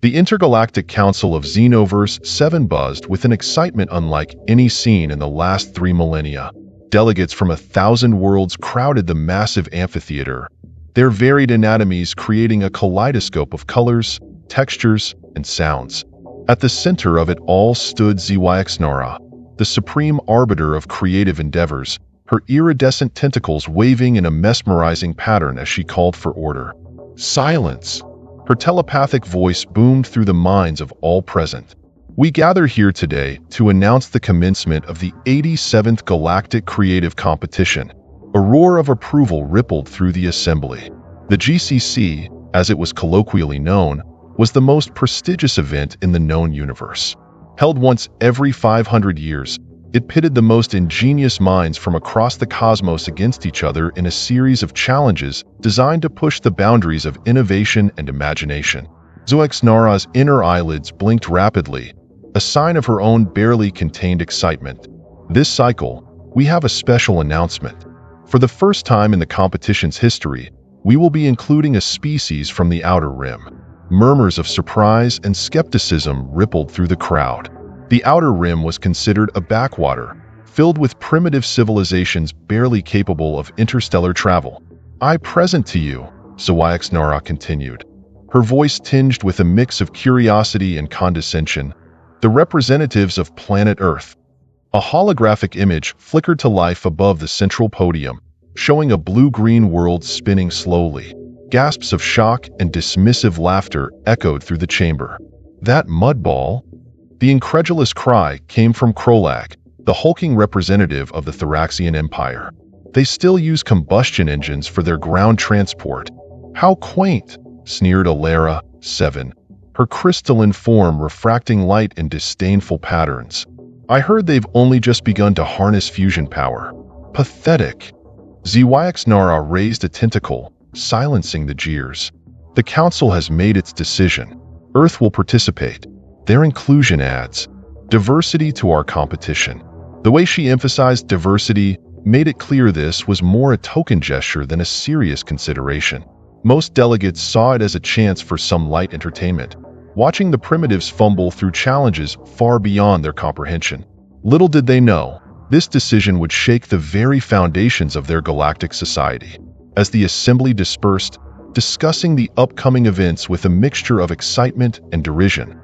The Intergalactic Council of Xenoverse 7 buzzed with an excitement unlike any seen in the last 3 millennia. Delegates from 1,000 worlds crowded the massive amphitheater, their varied anatomies creating a kaleidoscope of colors, textures, and sounds. At the center of it all stood Xyxnara, the supreme arbiter of creative endeavors, her iridescent tentacles waving in a mesmerizing pattern as she called for order. Silence! Her telepathic voice boomed through the minds of all present. We gather here today to announce the commencement of the 87th Galactic Creative Competition. A roar of approval rippled through the assembly. The GCC, as it was colloquially known, was the most prestigious event in the known universe. Held once every 500 years, it pitted the most ingenious minds from across the cosmos against each other in a series of challenges designed to push the boundaries of innovation and imagination. Xyxnara's inner eyelids blinked rapidly, a sign of her own barely contained excitement. This cycle, we have a special announcement. For the first time in the competition's history, we will be including a species from the Outer Rim. Murmurs of surprise and skepticism rippled through the crowd. The Outer Rim was considered a backwater, filled with primitive civilizations barely capable of interstellar travel. I present to you, Xyxnara continued, her voice tinged with a mix of curiosity and condescension, the representatives of planet Earth. A holographic image flickered to life above the central podium, showing a blue-green world spinning slowly. Gasps of shock and dismissive laughter echoed through the chamber. That mudball? The incredulous cry came from Krolag, the hulking representative of the Thraxian Empire. They still use combustion engines for their ground transport. How quaint, sneered Alara, 7, her crystalline form refracting light in disdainful patterns. I heard they've only just begun to harness fusion power. Pathetic. Xyxnara raised a tentacle, silencing the jeers. The council has made its decision. Earth will participate. Their inclusion adds diversity to our competition. The way she emphasized diversity made it clear this was more a token gesture than a serious consideration. Most delegates saw it as a chance for some light entertainment, watching the primitives fumble through challenges far beyond their comprehension. Little did they know, this decision would shake the very foundations of their galactic society. As the assembly dispersed, discussing the upcoming events with a mixture of excitement and derision,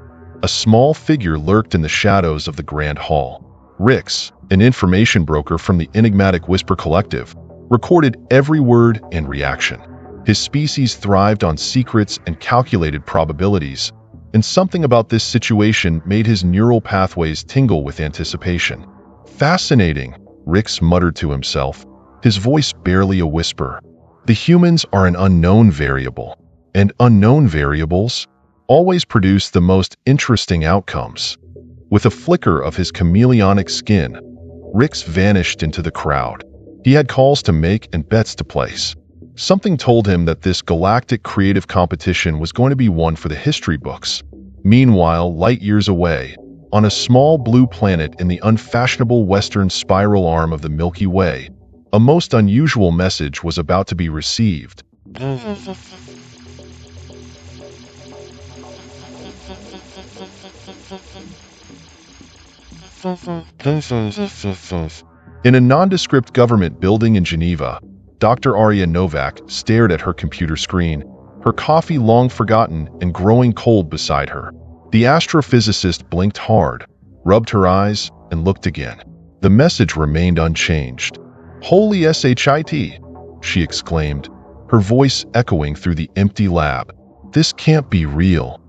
a small figure lurked in the shadows of the Grand Hall. Rix, an information broker from the enigmatic Whisper Collective, recorded every word and reaction. His species thrived on secrets and calculated probabilities, and something about this situation made his neural pathways tingle with anticipation. Fascinating, Rix muttered to himself, his voice barely a whisper. The humans are an unknown variable, and unknown variables always produce the most interesting outcomes. With a flicker of his chameleonic skin, Rix vanished into the crowd. He had calls to make and bets to place. Something told him that this galactic creative competition was going to be one for the history books. Meanwhile, light years away, on a small blue planet in the unfashionable western spiral arm of the Milky Way, a most unusual message was about to be received. In a nondescript government building in Geneva, Dr. Arya Novak stared at her computer screen, her coffee long forgotten and growing cold beside her. The astrophysicist blinked hard, rubbed her eyes, and looked again. The message remained unchanged. "Holy shit!" she exclaimed, her voice echoing through the empty lab. This can't be real.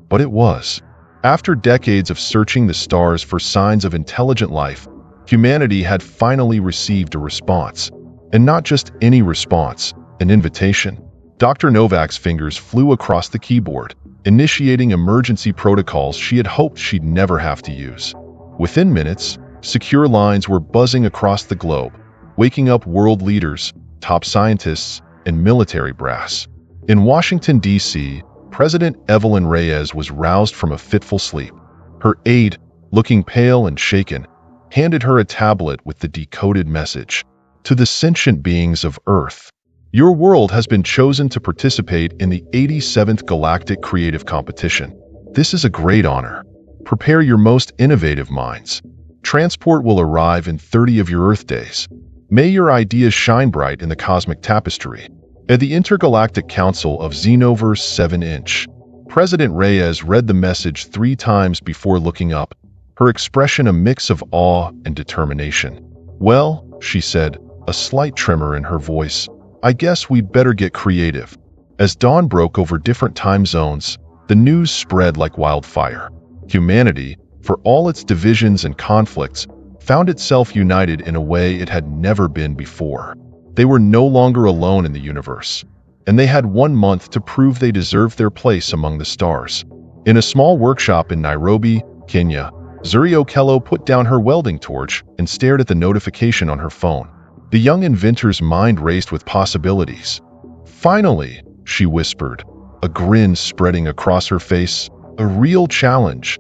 But it was. After decades of searching the stars for signs of intelligent life, humanity had finally received a response. And not just any response, an invitation. Dr. Novak's fingers flew across the keyboard, initiating emergency protocols she had hoped she'd never have to use. Within minutes, secure lines were buzzing across the globe, waking up world leaders, top scientists, and military brass. In Washington, D.C., President Evelyn Reyes was roused from a fitful sleep. Her aide, looking pale and shaken, handed her a tablet with the decoded message. To the sentient beings of Earth, your world has been chosen to participate in the 87th Galactic Creative Competition. This is a great honor. Prepare your most innovative minds. Transport will arrive in 30 of your Earth days. May your ideas shine bright in the cosmic tapestry. At the Intergalactic Council of Xenoverse 7-inch, President Reyes read the message 3 times before looking up, her expression a mix of awe and determination. "Well," she said, a slight tremor in her voice, "I guess we'd better get creative." As dawn broke over different time zones, the news spread like wildfire. Humanity, for all its divisions and conflicts, found itself united in a way it had never been before. They were no longer alone in the universe, and they had 1 month to prove they deserved their place among the stars. In a small workshop in Nairobi, Kenya, Zuri Okello put down her welding torch and stared at the notification on her phone. The young inventor's mind raced with possibilities. "Finally," she whispered, a grin spreading across her face, "a real challenge."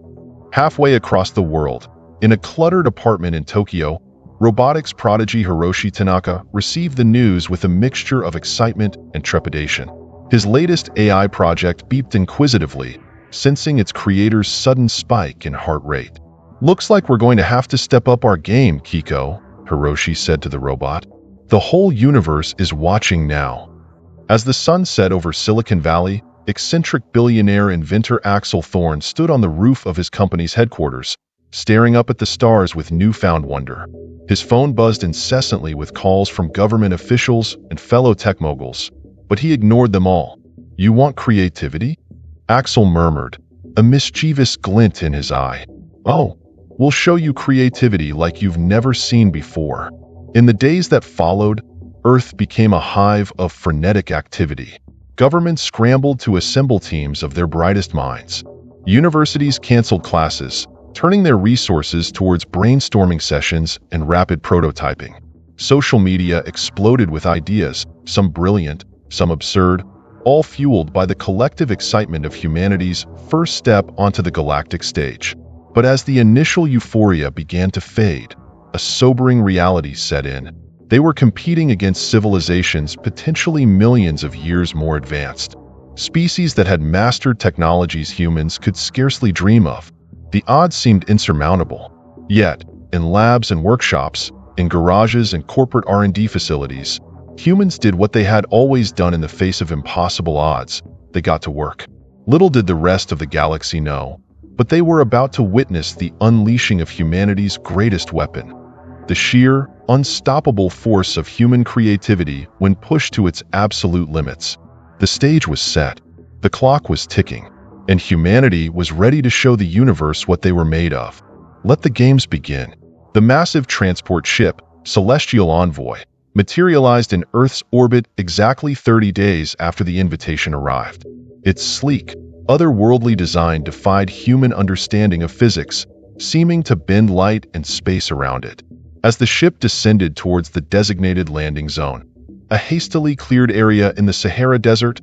Halfway across the world, in a cluttered apartment in Tokyo, robotics prodigy Hiroshi Tanaka received the news with a mixture of excitement and trepidation. His latest AI project beeped inquisitively, sensing its creator's sudden spike in heart rate. "Looks like we're going to have to step up our game, Kiko," Hiroshi said to the robot. "The whole universe is watching now." As the sun set over Silicon Valley, eccentric billionaire inventor Axel Thorne stood on the roof of his company's headquarters, staring up at the stars with newfound wonder. His phone buzzed incessantly with calls from government officials and fellow tech moguls, but he ignored them all. "You want creativity?" Axel murmured, a mischievous glint in his eye. "Oh, we'll show you creativity like you've never seen before." In the days that followed, Earth became a hive of frenetic activity. Governments scrambled to assemble teams of their brightest minds. Universities canceled classes, turning their resources towards brainstorming sessions and rapid prototyping. Social media exploded with ideas, some brilliant, some absurd, all fueled by the collective excitement of humanity's first step onto the galactic stage. But as the initial euphoria began to fade, a sobering reality set in. They were competing against civilizations potentially millions of years more advanced. Species that had mastered technologies humans could scarcely dream of. The odds seemed insurmountable. Yet, in labs and workshops, in garages and corporate R&D facilities, humans did what they had always done in the face of impossible odds. They got to work. Little did the rest of the galaxy know, but they were about to witness the unleashing of humanity's greatest weapon. The sheer, unstoppable force of human creativity when pushed to its absolute limits. The stage was set, the clock was ticking, and humanity was ready to show the universe what they were made of. Let the games begin. The massive transport ship, Celestial Envoy, materialized in Earth's orbit exactly 30 days after the invitation arrived. Its sleek, otherworldly design defied human understanding of physics, seeming to bend light and space around it. As the ship descended towards the designated landing zone, a hastily cleared area in the Sahara Desert,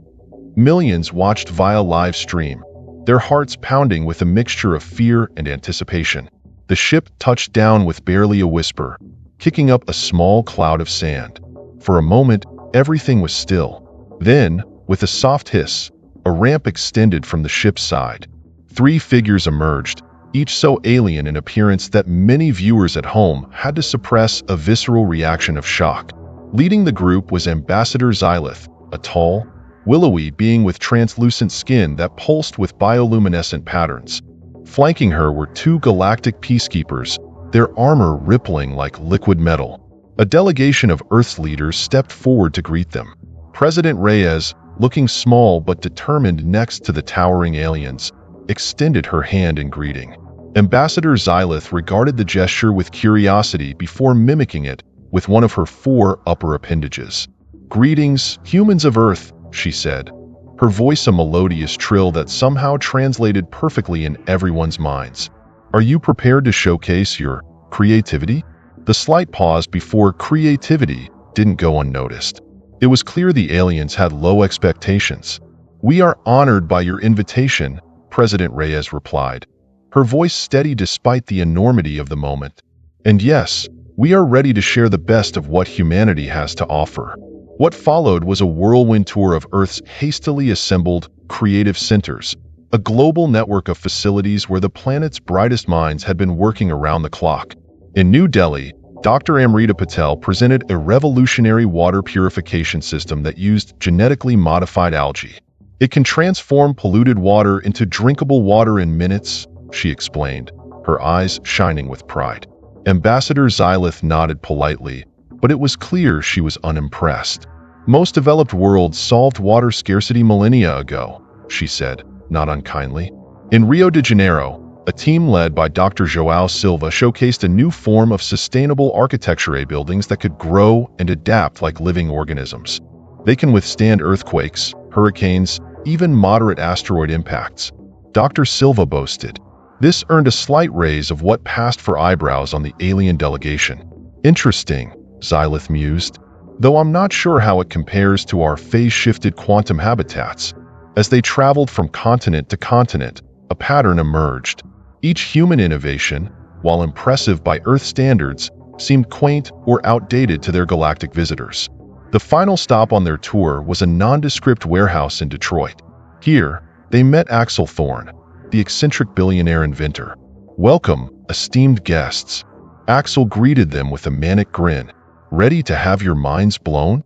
millions watched via live stream, their hearts pounding with a mixture of fear and anticipation. The ship touched down with barely a whisper, kicking up a small cloud of sand. For a moment, everything was still. Then, with a soft hiss, a ramp extended from the ship's side. 3 figures emerged, each so alien in appearance that many viewers at home had to suppress a visceral reaction of shock. Leading the group was Ambassador Xylith, a tall, willowy being with translucent skin that pulsed with bioluminescent patterns. Flanking her were 2 galactic peacekeepers, their armor rippling like liquid metal. A delegation of Earth's leaders stepped forward to greet them. President Reyes, looking small but determined next to the towering aliens, extended her hand in greeting. Ambassador Xylith regarded the gesture with curiosity before mimicking it with one of her 4 upper appendages. "Greetings, humans of Earth," she said, her voice a melodious trill that somehow translated perfectly in everyone's minds. "Are you prepared to showcase your creativity?" The slight pause before creativity didn't go unnoticed. It was clear the aliens had low expectations. "We are honored by your invitation," President Reyes replied, her voice steady despite the enormity of the moment. "And yes, we are ready to share the best of what humanity has to offer." What followed was a whirlwind tour of Earth's hastily assembled creative centers, a global network of facilities where the planet's brightest minds had been working around the clock. In New Delhi, Dr. Amrita Patel presented a revolutionary water purification system that used genetically modified algae. It can transform polluted water into drinkable water in minutes, she explained, her eyes shining with pride. Ambassador Xylith nodded politely, but it was clear she was unimpressed. Most developed worlds solved water scarcity millennia ago, she said, not unkindly. In Rio de Janeiro, a team led by Dr. João Silva showcased a new form of sustainable architecture buildings that could grow and adapt like living organisms. They can withstand earthquakes, hurricanes, even moderate asteroid impacts, Dr. Silva boasted. This earned a slight raise of what passed for eyebrows on the alien delegation. Interesting, Xylith mused, though I'm not sure how it compares to our phase-shifted quantum habitats. As they traveled from continent to continent, a pattern emerged. Each human innovation, while impressive by Earth standards, seemed quaint or outdated to their galactic visitors. The final stop on their tour was a nondescript warehouse in Detroit. Here, they met Axel Thorne, the eccentric billionaire inventor. "Welcome, esteemed guests." Axel greeted them with a manic grin. "Ready to have your minds blown?"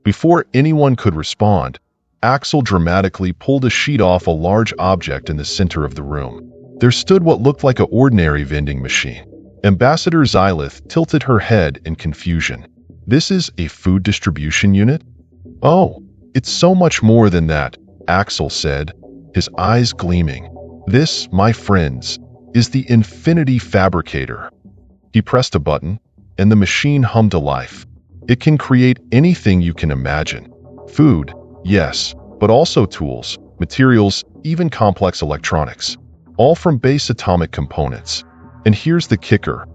Before anyone could respond, Axel dramatically pulled a sheet off a large object in the center of the room. There stood what looked like an ordinary vending machine. Ambassador Xylith tilted her head in confusion. "This is a food distribution unit?" "Oh, it's so much more than that," Axel said, his eyes gleaming. "This, my friends, is the Infinity Fabricator." He pressed a button, and the machine hummed to life. It can create anything you can imagine. Food, yes, but also tools, materials, even complex electronics. All from base atomic components. And here's the kicker.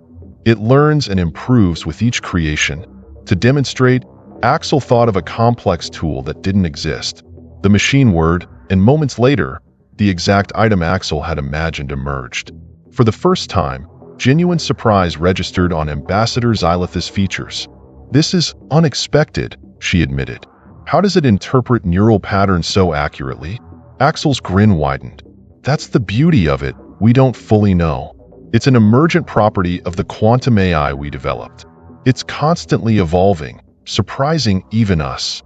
It learns and improves with each creation. To demonstrate, Axel thought of a complex tool that didn't exist. The machine whirred, and moments later, the exact item Axel had imagined emerged. For the first time, genuine surprise registered on Ambassador Xylith's features. "This is unexpected," she admitted. "How does it interpret neural patterns so accurately?" Axel's grin widened. "That's the beauty of it, we don't fully know. It's an emergent property of the quantum AI we developed. It's constantly evolving, surprising even us."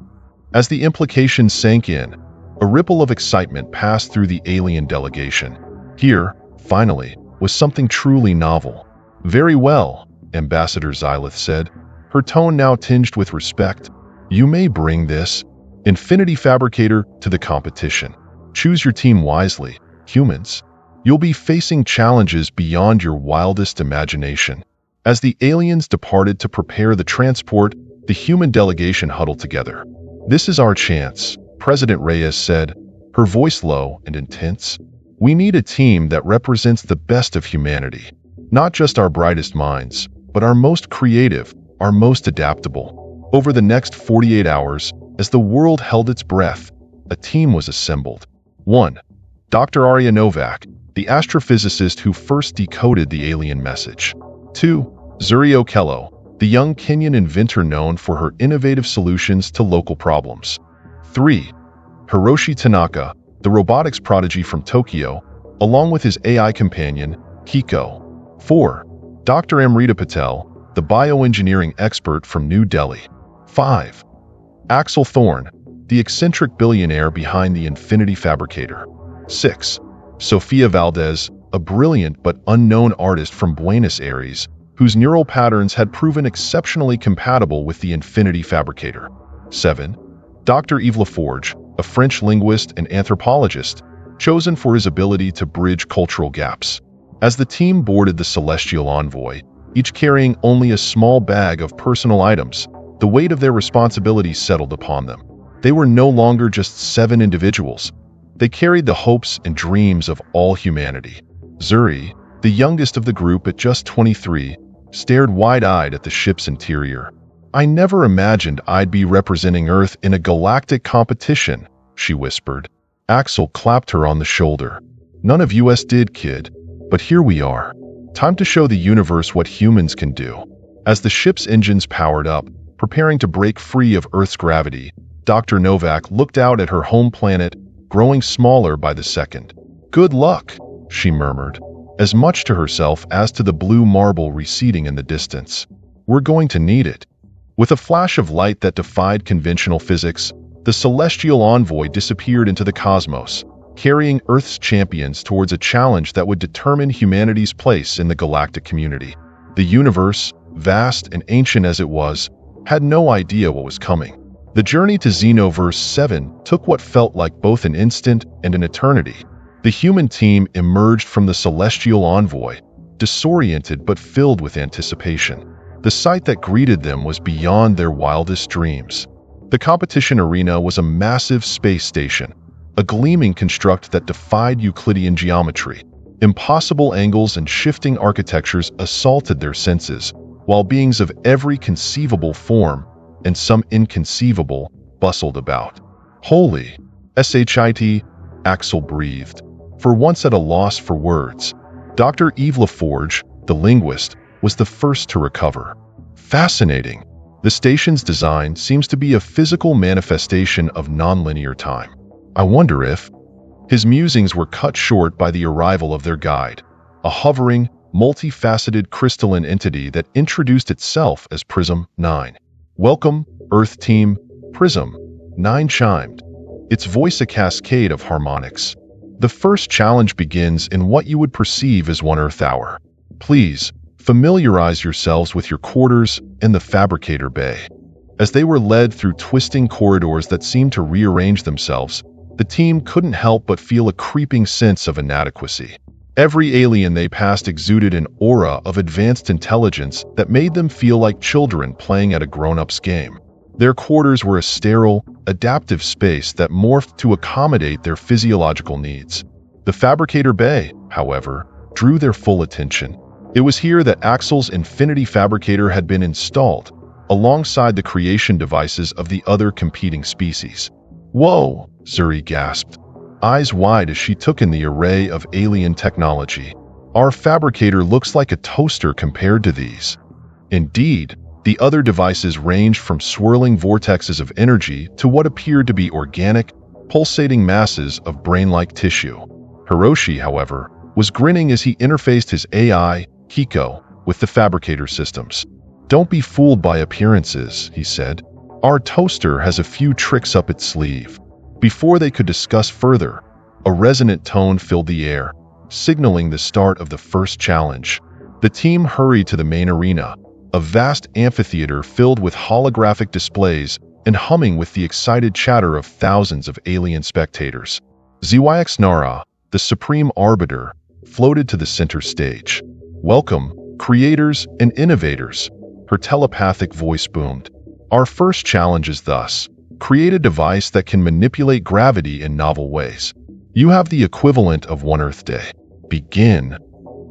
As the implications sank in, a ripple of excitement passed through the alien delegation. Here, finally, was something truly novel. "Very well," Ambassador Xylith said, her tone now tinged with respect. "You may bring this Infinity Fabricator to the competition. Choose your team wisely, humans. You'll be facing challenges beyond your wildest imagination." As the aliens departed to prepare the transport, the human delegation huddled together. "This is our chance," President Reyes said, her voice low and intense. "We need a team that represents the best of humanity. Not just our brightest minds, but our most creative, our most adaptable." Over the next 48 hours, as the world held its breath, a team was assembled. 1. Dr. Arya Novak, the astrophysicist who first decoded the alien message. 2. Zuri Okello, the young Kenyan inventor known for her innovative solutions to local problems. 3. Hiroshi Tanaka, the robotics prodigy from Tokyo, along with his AI companion, Kiko. 4. Dr. Amrita Patel, the bioengineering expert from New Delhi. 5. Axel Thorne, the eccentric billionaire behind the Infinity Fabricator. 6. Sofia Valdez, a brilliant but unknown artist from Buenos Aires, whose neural patterns had proven exceptionally compatible with the Infinity Fabricator. 7. Dr. Yves Laforge, a French linguist and anthropologist, chosen for his ability to bridge cultural gaps. As the team boarded the celestial envoy, each carrying only a small bag of personal items, the weight of their responsibility settled upon them. They were no longer just 7 individuals. They carried the hopes and dreams of all humanity. Zuri, the youngest of the group at just 23, stared wide-eyed at the ship's interior. "I never imagined I'd be representing Earth in a galactic competition," she whispered. Axel clapped her on the shoulder. "None of us did, kid. But here we are. Time to show the universe what humans can do." As the ship's engines powered up, preparing to break free of Earth's gravity, Dr. Novak looked out at her home planet, growing smaller by the second. "Good luck," she murmured, as much to herself as to the blue marble receding in the distance. "We're going to need it." With a flash of light that defied conventional physics, the celestial envoy disappeared into the cosmos, carrying Earth's champions towards a challenge that would determine humanity's place in the galactic community. The universe, vast and ancient as it was, had no idea what was coming. The journey to Xenoverse 7 took what felt like both an instant and an eternity. The human team emerged from the celestial envoy, disoriented but filled with anticipation. The sight that greeted them was beyond their wildest dreams. The competition arena was a massive space station, a gleaming construct that defied Euclidean geometry. Impossible angles and shifting architectures assaulted their senses, while beings of every conceivable form, and some inconceivable, bustled about. "Holy shit," Axel breathed, for once at a loss for words. Dr. Yves Laforge, the linguist, was the first to recover. "Fascinating. The station's design seems to be a physical manifestation of nonlinear time. I wonder if..." His musings were cut short by the arrival of their guide, a hovering, multifaceted crystalline entity that introduced itself as Prism 9. "Welcome, Earth Team," Prism 9 chimed, its voice a cascade of harmonics. "The first challenge begins in what you would perceive as 1 Earth hour. Please, familiarize yourselves with your quarters in the Fabricator Bay." As they were led through twisting corridors that seemed to rearrange themselves, the team couldn't help but feel a creeping sense of inadequacy. Every alien they passed exuded an aura of advanced intelligence that made them feel like children playing at a grown-up's game. Their quarters were a sterile, adaptive space that morphed to accommodate their physiological needs. The Fabricator Bay, however, drew their full attention. It was here that Axel's Infinity Fabricator had been installed, alongside the creation devices of the other competing species. "Whoa," Zuri gasped, eyes wide as she took in the array of alien technology. "Our fabricator looks like a toaster compared to these." Indeed, the other devices ranged from swirling vortexes of energy to what appeared to be organic, pulsating masses of brain-like tissue. Hiroshi, however, was grinning as he interfaced his AI, Kiko, with the fabricator systems. "Don't be fooled by appearances," he said. "Our toaster has a few tricks up its sleeve." Before they could discuss further, a resonant tone filled the air, signaling the start of the first challenge. The team hurried to the main arena, a vast amphitheater filled with holographic displays and humming with the excited chatter of thousands of alien spectators. Zyxnara, the supreme arbiter, floated to the center stage. "Welcome, creators and innovators," her telepathic voice boomed. "Our first challenge is thus: create a device that can manipulate gravity in novel ways. You have the equivalent of 1 Earth Day. Begin."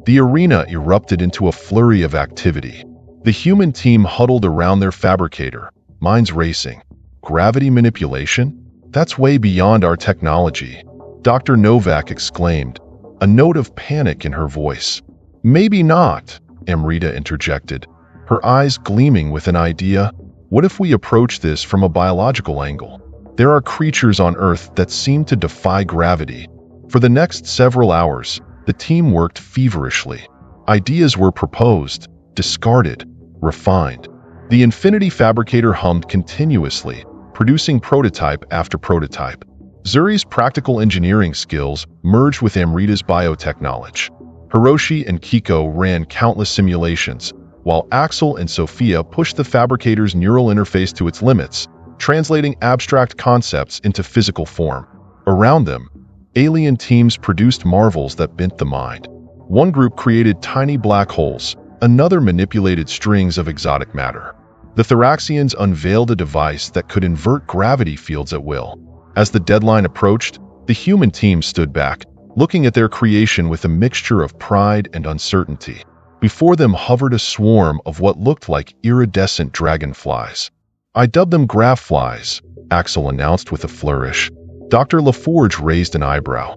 The arena erupted into a flurry of activity. The human team huddled around their fabricator, minds racing. "Gravity manipulation? That's way beyond our technology," Dr. Novak exclaimed, a note of panic in her voice. "Maybe not," Amrita interjected, her eyes gleaming with an idea. "What if we approach this from a biological angle? There are creatures on Earth that seem to defy gravity." For the next several hours, the team worked feverishly. Ideas were proposed, discarded, refined. The Infinity Fabricator hummed continuously, producing prototype after prototype. Zuri's practical engineering skills merged with Amrita's biotechnology. Hiroshi and Kiko ran countless simulations, while Axel and Sophia pushed the fabricator's neural interface to its limits, translating abstract concepts into physical form. Around them, alien teams produced marvels that bent the mind. One group created tiny black holes, another manipulated strings of exotic matter. The Thoraxians unveiled a device that could invert gravity fields at will. As the deadline approached, the human team stood back, looking at their creation with a mixture of pride and uncertainty. Before them hovered a swarm of what looked like iridescent dragonflies. "I dubbed them graphflies," Axel announced with a flourish. Dr. Laforge raised an eyebrow.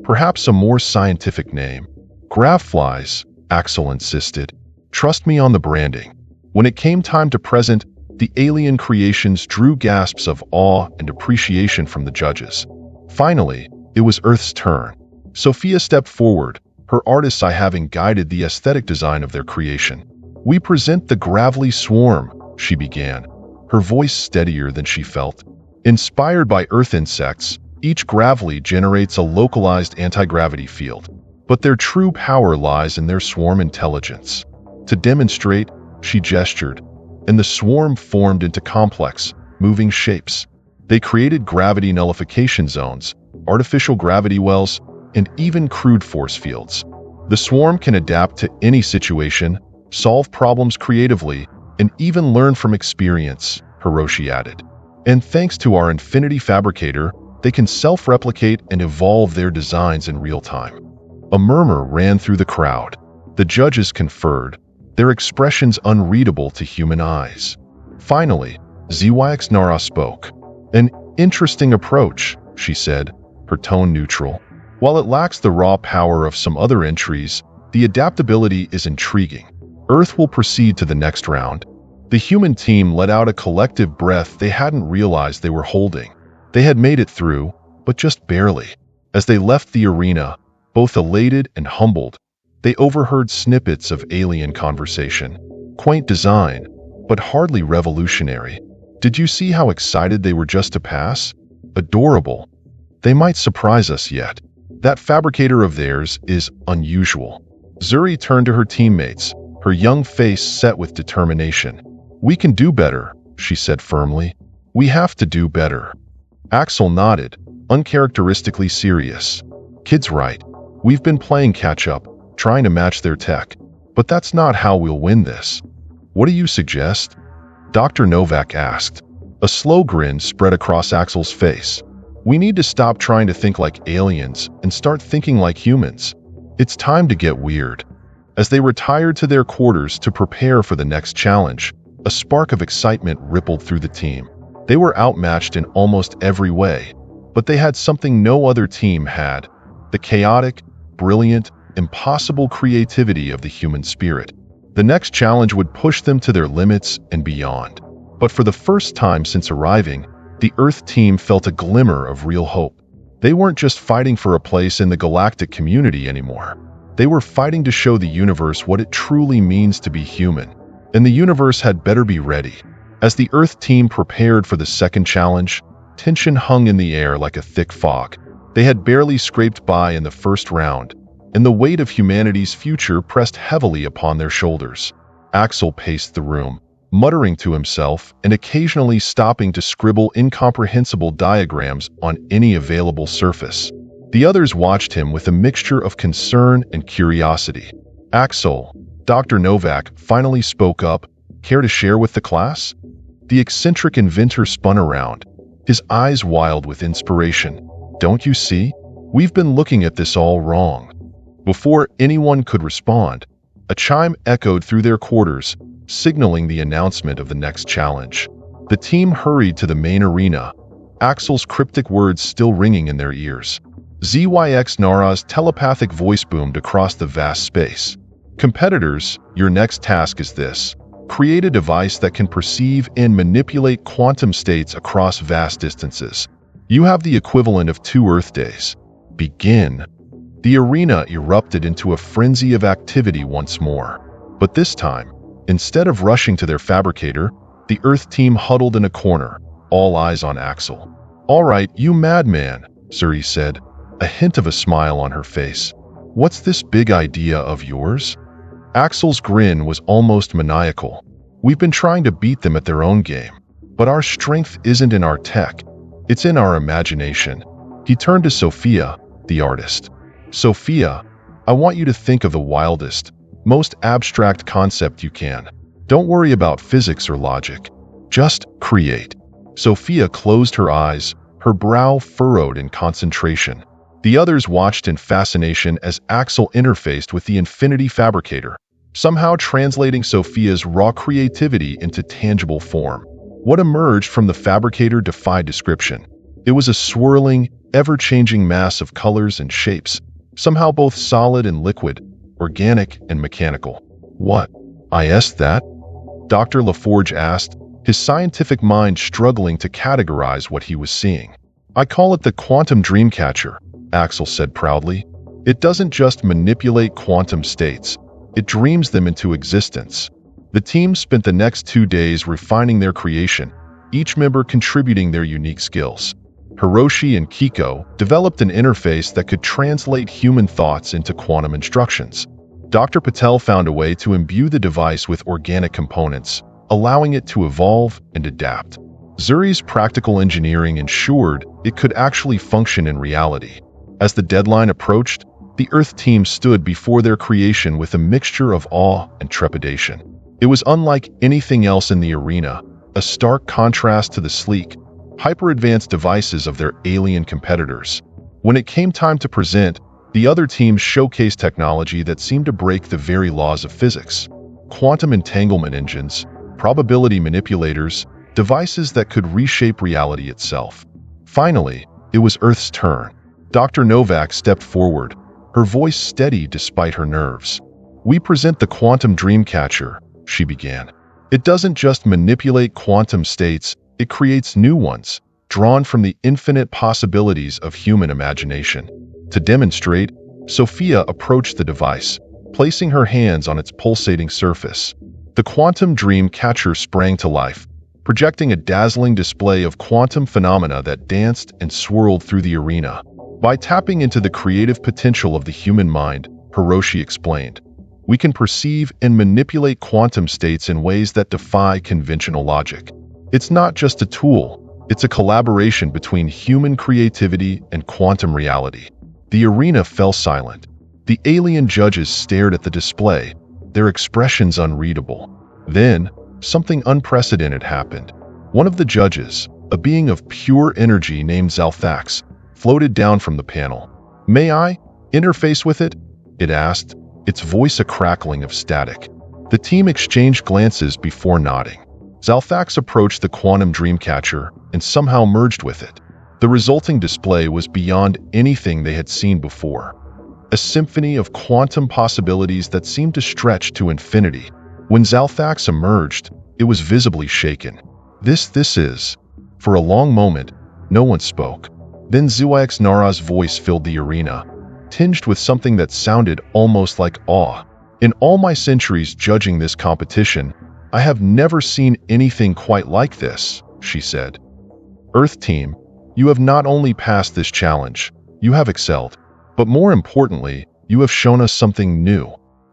"Perhaps a more scientific name." "Graphflies," Axel insisted. "Trust me on the branding." When it came time to present, the alien creations drew gasps of awe and appreciation from the judges. Finally, it was Earth's turn. Sophia stepped forward, her artist's eye having guided the aesthetic design of their creation. "We present the Gravely Swarm," she began, her voice steadier than she felt. "Inspired by Earth insects, each Gravely generates a localized anti-gravity field, but their true power lies in their swarm intelligence." To demonstrate, she gestured, and the swarm formed into complex, moving shapes. They created gravity nullification zones, artificial gravity wells, and even crude force fields. The swarm can adapt to any situation, solve problems creatively, and even learn from experience, Hiroshi added. "And thanks to our Infinity Fabricator, they can self-replicate and evolve their designs in real time." A murmur ran through the crowd. The judges conferred, their expressions unreadable to human eyes. Finally, ZYX Nara spoke. "An interesting approach," she said, her tone neutral. "While it lacks the raw power of some other entries, the adaptability is intriguing. Earth will proceed to the next round." The human team let out a collective breath they hadn't realized they were holding. They had made it through, but just barely. As they left the arena, both elated and humbled, they overheard snippets of alien conversation. Quaint design, but hardly revolutionary. "Did you see how excited they were just to pass? Adorable. They might surprise us yet. That fabricator of theirs is unusual." Zuri turned to her teammates, her young face set with determination. "We can do better," she said firmly. "We have to do better." Axel nodded, uncharacteristically serious. "Kid's right. We've been playing catch-up, trying to match their tech. But that's not how we'll win this." "What do you suggest?" Dr. Novak asked. A slow grin spread across Axel's face. "We need to stop trying to think like aliens and start thinking like humans. It's time to get weird." As they retired to their quarters to prepare for the next challenge, a spark of excitement rippled through the team. They were outmatched in almost every way, but they had something no other team had: the chaotic, brilliant, impossible creativity of the human spirit. The next challenge would push them to their limits and beyond. But for the first time since arriving, the Earth team felt a glimmer of real hope. They weren't just fighting for a place in the galactic community anymore. They were fighting to show the universe what it truly means to be human. And the universe had better be ready. As the Earth team prepared for the second challenge, tension hung in the air like a thick fog. They had barely scraped by in the first round, and the weight of humanity's future pressed heavily upon their shoulders. Axel paced the room, muttering to himself and occasionally stopping to scribble incomprehensible diagrams on any available surface. The others watched him with a mixture of concern and curiosity. "Axel," Dr. Novak finally spoke up, "care to share with the class?" The eccentric inventor spun around, his eyes wild with inspiration. "Don't you see? We've been looking at this all wrong." Before anyone could respond, a chime echoed through their quarters, signaling the announcement of the next challenge. The team hurried to the main arena, Axel's cryptic words still ringing in their ears. ZYX Nara's telepathic voice boomed across the vast space. "Competitors, your next task is this. Create a device that can perceive and manipulate quantum states across vast distances. You have the equivalent of 2 Earth days. Begin." The arena erupted into a frenzy of activity once more. But this time, instead of rushing to their fabricator, the Earth team huddled in a corner, all eyes on Axel. "All right, you madman," Zuri said, a hint of a smile on her face. "What's this big idea of yours?" Axel's grin was almost maniacal. "We've been trying to beat them at their own game. But our strength isn't in our tech. It's in our imagination." He turned to Sophia, the artist. "Sophia, I want you to think of the wildest, most abstract concept you can. Don't worry about physics or logic. Just create." Sophia closed her eyes, her brow furrowed in concentration. The others watched in fascination as Axel interfaced with the Infinity Fabricator, somehow translating Sophia's raw creativity into tangible form. What emerged from the fabricator defied description. It was a swirling, ever-changing mass of colors and shapes, somehow both solid and liquid, organic and mechanical. "What? I asked that?" Dr. LaForge asked, his scientific mind struggling to categorize what he was seeing. "I call it the quantum dreamcatcher," Axel said proudly. It doesn't just manipulate quantum states, it dreams them into existence. The team spent the next 2 days refining their creation, each member contributing their unique skills. Hiroshi and Kiko developed an interface that could translate human thoughts into quantum instructions. Dr. Patel found a way to imbue the device with organic components, allowing it to evolve and adapt. Zuri's practical engineering ensured it could actually function in reality. As the deadline approached, the Earth team stood before their creation with a mixture of awe and trepidation. It was unlike anything else in the arena, a stark contrast to the sleek, hyper-advanced devices of their alien competitors. When it came time to present, the other teams showcased technology that seemed to break the very laws of physics. Quantum entanglement engines, probability manipulators, devices that could reshape reality itself. Finally, it was Earth's turn. Dr. Novak stepped forward, her voice steady despite her nerves. "We present the quantum dreamcatcher," she began. "It doesn't just manipulate quantum states, it creates new ones, drawn from the infinite possibilities of human imagination." To demonstrate, Sophia approached the device, placing her hands on its pulsating surface. The quantum dream catcher sprang to life, projecting a dazzling display of quantum phenomena that danced and swirled through the arena. By tapping into the creative potential of the human mind, Hiroshi explained, we can perceive and manipulate quantum states in ways that defy conventional logic. It's not just a tool, it's a collaboration between human creativity and quantum reality. The arena fell silent. The alien judges stared at the display, their expressions unreadable. Then, something unprecedented happened. One of the judges, a being of pure energy named Zalthax, floated down from the panel. "May I interface with it?" it asked, its voice a crackling of static. The team exchanged glances before nodding. Zalthax approached the quantum dreamcatcher and somehow merged with it. The resulting display was beyond anything they had seen before. A symphony of quantum possibilities that seemed to stretch to infinity. When Zalthax emerged, it was visibly shaken. This is. For a long moment, no one spoke. Then Zuax Nara's voice filled the arena, tinged with something that sounded almost like awe. "In all my centuries judging this competition, I have never seen anything quite like this," she said. "Earth Team, you have not only passed this challenge, you have excelled. But more importantly, you have shown us something new."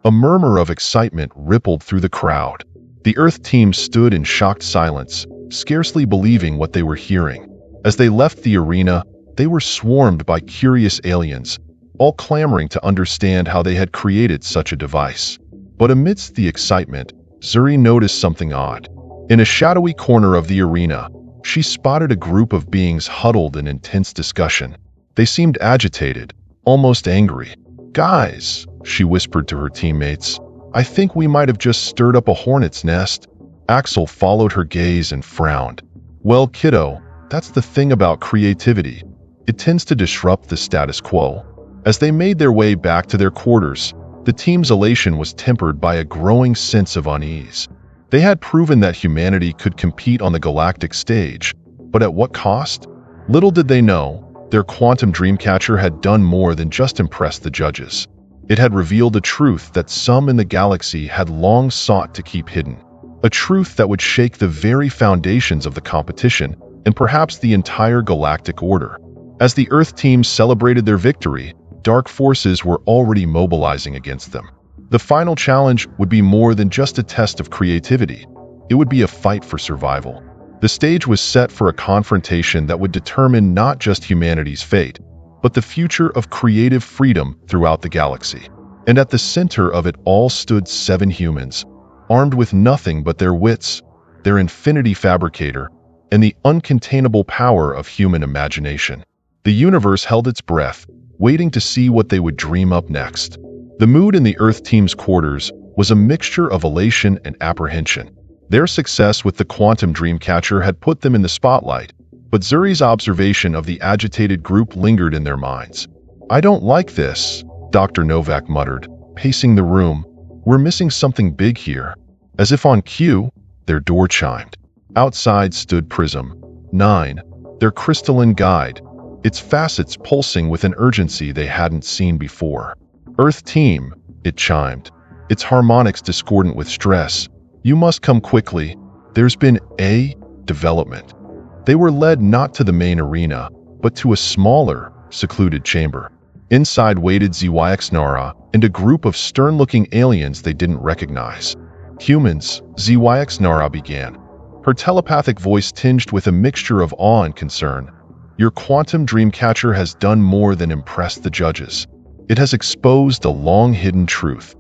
A murmur of excitement rippled through the crowd. The Earth team stood in shocked silence, scarcely believing what they were hearing. As they left the arena, they were swarmed by curious aliens, all clamoring to understand how they had created such a device. But amidst the excitement, Zuri noticed something odd. In a shadowy corner of the arena, she spotted a group of beings huddled in intense discussion. They seemed agitated, almost angry. "Guys," she whispered to her teammates, "I think we might have just stirred up a hornet's nest." Axel followed her gaze and frowned. "Well, kiddo, that's the thing about creativity. It tends to disrupt the status quo." As they made their way back to their quarters, the team's elation was tempered by a growing sense of unease. They had proven that humanity could compete on the galactic stage, but at what cost? Little did they know, their quantum dreamcatcher had done more than just impress the judges. It had revealed a truth that some in the galaxy had long sought to keep hidden. A truth that would shake the very foundations of the competition and perhaps the entire galactic order. As the Earth team celebrated their victory, dark forces were already mobilizing against them. The final challenge would be more than just a test of creativity. It would be a fight for survival. The stage was set for a confrontation that would determine not just humanity's fate, but the future of creative freedom throughout the galaxy. And at the center of it all stood 7 humans, armed with nothing but their wits, their infinity fabricator, and the uncontainable power of human imagination. The universe held its breath, waiting to see what they would dream up next. The mood in the Earth team's quarters was a mixture of elation and apprehension. Their success with the quantum dreamcatcher had put them in the spotlight, but Zuri's observation of the agitated group lingered in their minds. "I don't like this," Dr. Novak muttered, pacing the room. "We're missing something big here." As if on cue, their door chimed. Outside stood Prism 9, their crystalline guide, its facets pulsing with an urgency they hadn't seen before. "Earth team," it chimed, its harmonics discordant with stress. "You must come quickly. There's been a development." They were led not to the main arena, but to a smaller, secluded chamber. Inside waited ZYX-Nara and a group of stern-looking aliens they didn't recognize. "Humans," ZYX-Nara began, her telepathic voice tinged with a mixture of awe and concern. "Your quantum dreamcatcher has done more than impress the judges. It has exposed a long-hidden truth."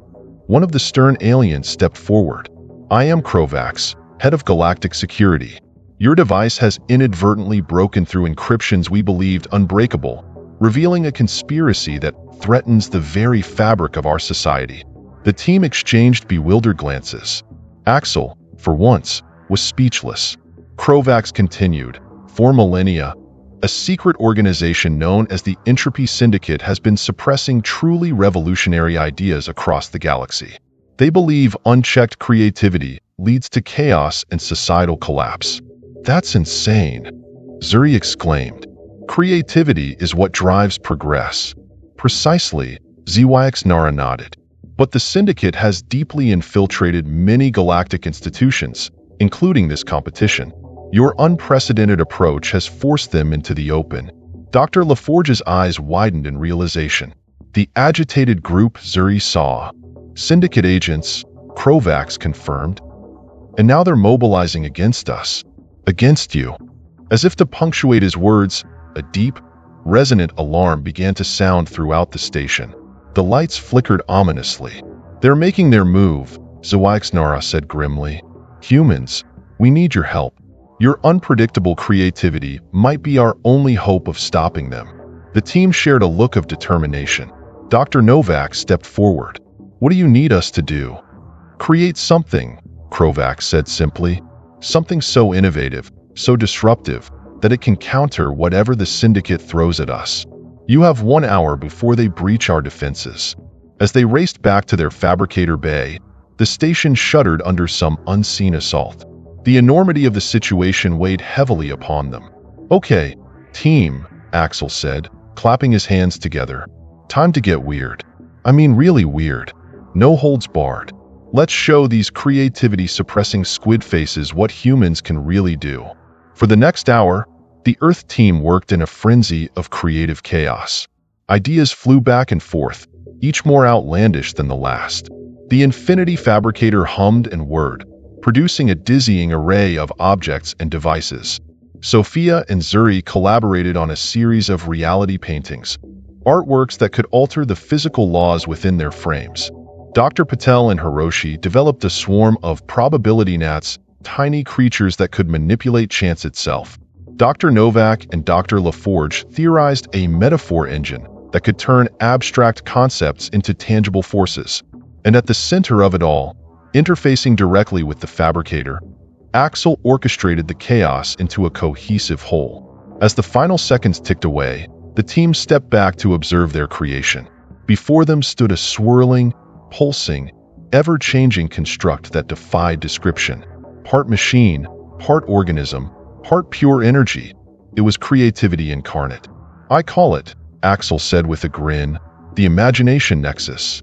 One of the stern aliens stepped forward. "I am Krovax, head of galactic security. Your device has inadvertently broken through encryptions we believed unbreakable, revealing a conspiracy that threatens the very fabric of our society." The team exchanged bewildered glances. Axel, for once, was speechless. Krovax continued, "For millennia, a secret organization known as the Entropy Syndicate has been suppressing truly revolutionary ideas across the galaxy. They believe unchecked creativity leads to chaos and societal collapse." "That's insane," Zuri exclaimed. "Creativity is what drives progress." "Precisely," ZYX-Nara nodded. "But the Syndicate has deeply infiltrated many galactic institutions, including this competition. Your unprecedented approach has forced them into the open." Dr. LaForge's eyes widened in realization. The agitated group Zuri saw. "Syndicate agents," Krovax confirmed. "And now they're mobilizing against us." "Against you." As if to punctuate his words, a deep, resonant alarm began to sound throughout the station. The lights flickered ominously. "They're making their move," ZYX-Nara said grimly. "Humans, we need your help. Your unpredictable creativity might be our only hope of stopping them." The team shared a look of determination. Dr. Novak stepped forward. "What do you need us to do?" "Create something," Krovax said simply. "Something so innovative, so disruptive, that it can counter whatever the Syndicate throws at us. You have 1 hour before they breach our defenses." As they raced back to their fabricator bay, the station shuddered under some unseen assault. The enormity of the situation weighed heavily upon them. "Okay, team," Axel said, clapping his hands together. "Time to get weird. I mean really weird. No holds barred. Let's show these creativity-suppressing squid faces what humans can really do." For the next hour, the Earth team worked in a frenzy of creative chaos. Ideas flew back and forth, each more outlandish than the last. The Infinity Fabricator hummed and whirred, producing a dizzying array of objects and devices. Sophia and Zuri collaborated on a series of reality paintings, artworks that could alter the physical laws within their frames. Dr. Patel and Hiroshi developed a swarm of probability gnats, tiny creatures that could manipulate chance itself. Dr. Novak and Dr. LaForge theorized a metaphor engine that could turn abstract concepts into tangible forces. And at the center of it all, interfacing directly with the fabricator, Axel orchestrated the chaos into a cohesive whole. As the final seconds ticked away, the team stepped back to observe their creation. Before them stood a swirling, pulsing, ever-changing construct that defied description. Part machine, part organism, part pure energy. It was creativity incarnate. "I call it," Axel said with a grin, "the imagination nexus."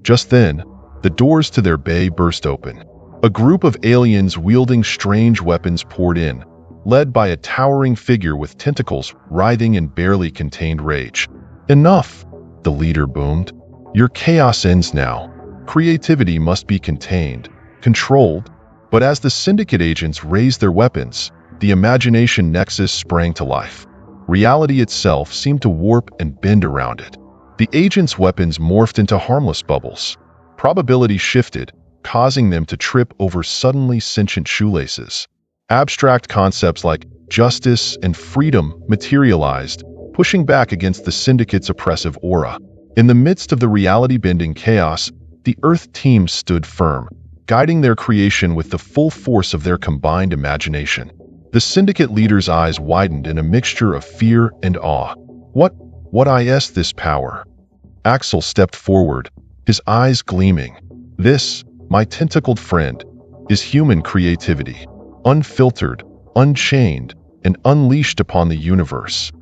Just then, the doors to their bay burst open. A group of aliens wielding strange weapons poured in, led by a towering figure with tentacles writhing in barely contained rage. "Enough," the leader boomed. "Your chaos ends now. Creativity must be contained, controlled." But as the Syndicate agents raised their weapons, the imagination nexus sprang to life. Reality itself seemed to warp and bend around it. The agents' weapons morphed into harmless bubbles. Probability shifted, causing them to trip over suddenly sentient shoelaces. Abstract concepts like justice and freedom materialized, pushing back against the Syndicate's oppressive aura. In the midst of the reality-bending chaos, the Earth team stood firm, guiding their creation with the full force of their combined imagination. The Syndicate leader's eyes widened in a mixture of fear and awe. What is this power?" Axel stepped forward, his eyes gleaming. "This, my tentacled friend, is human creativity, unfiltered, unchained, and unleashed upon the universe."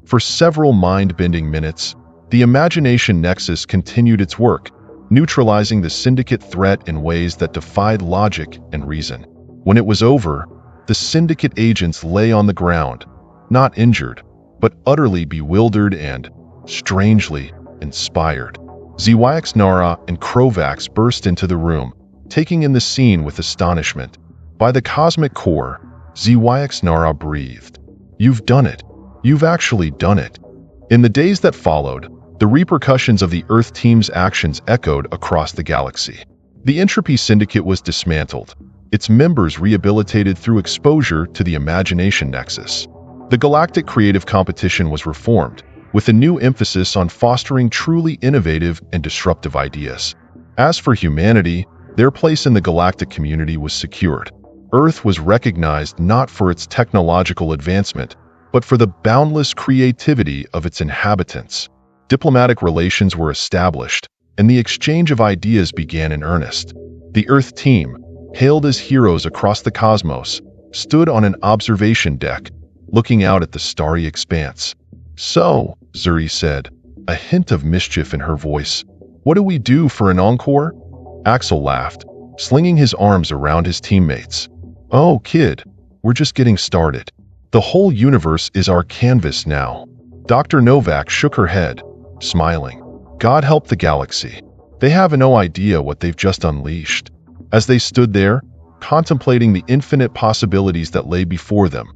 For several mind-bending minutes, the imagination nexus continued its work, neutralizing the syndicate threat in ways that defied logic and reason. When it was over, the syndicate agents lay on the ground, not injured, but utterly bewildered and, strangely, inspired. Zyax-Nara and Krovax burst into the room, taking in the scene with astonishment. By the cosmic core, Zyax-Nara breathed. "You've done it. You've actually done it." In the days that followed, the repercussions of the Earth team's actions echoed across the galaxy. The Entropy Syndicate was dismantled, its members rehabilitated through exposure to the imagination nexus. The galactic creative competition was reformed, with a new emphasis on fostering truly innovative and disruptive ideas. As for humanity, their place in the galactic community was secured. Earth was recognized not for its technological advancement, but for the boundless creativity of its inhabitants. Diplomatic relations were established, and the exchange of ideas began in earnest. The Earth team, hailed as heroes across the cosmos, stood on an observation deck, looking out at the starry expanse. "So," Zuri said, a hint of mischief in her voice, "what do we do for an encore?" Axel laughed, slinging his arms around his teammates. "Oh, kid, we're just getting started. The whole universe is our canvas now." Dr. Novak shook her head, smiling. "God help the galaxy. They have no idea what they've just unleashed." As they stood there, contemplating the infinite possibilities that lay before them,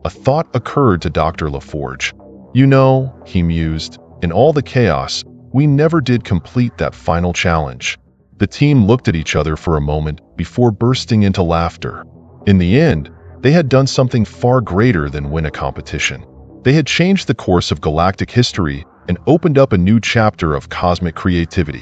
a thought occurred to Dr. LaForge. "You know," he mused, "in all the chaos, we never did complete that final challenge." The team looked at each other for a moment before bursting into laughter. In the end, they had done something far greater than win a competition. They had changed the course of galactic history and opened up a new chapter of cosmic creativity.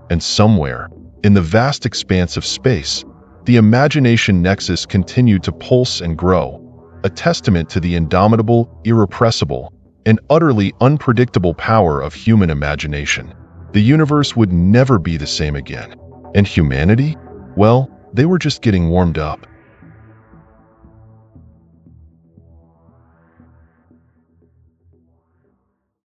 And somewhere, in the vast expanse of space, the imagination nexus continued to pulse and grow, a testament to the indomitable, irrepressible, and utterly unpredictable power of human imagination. The universe would never be the same again. And humanity? Well, they were just getting warmed up.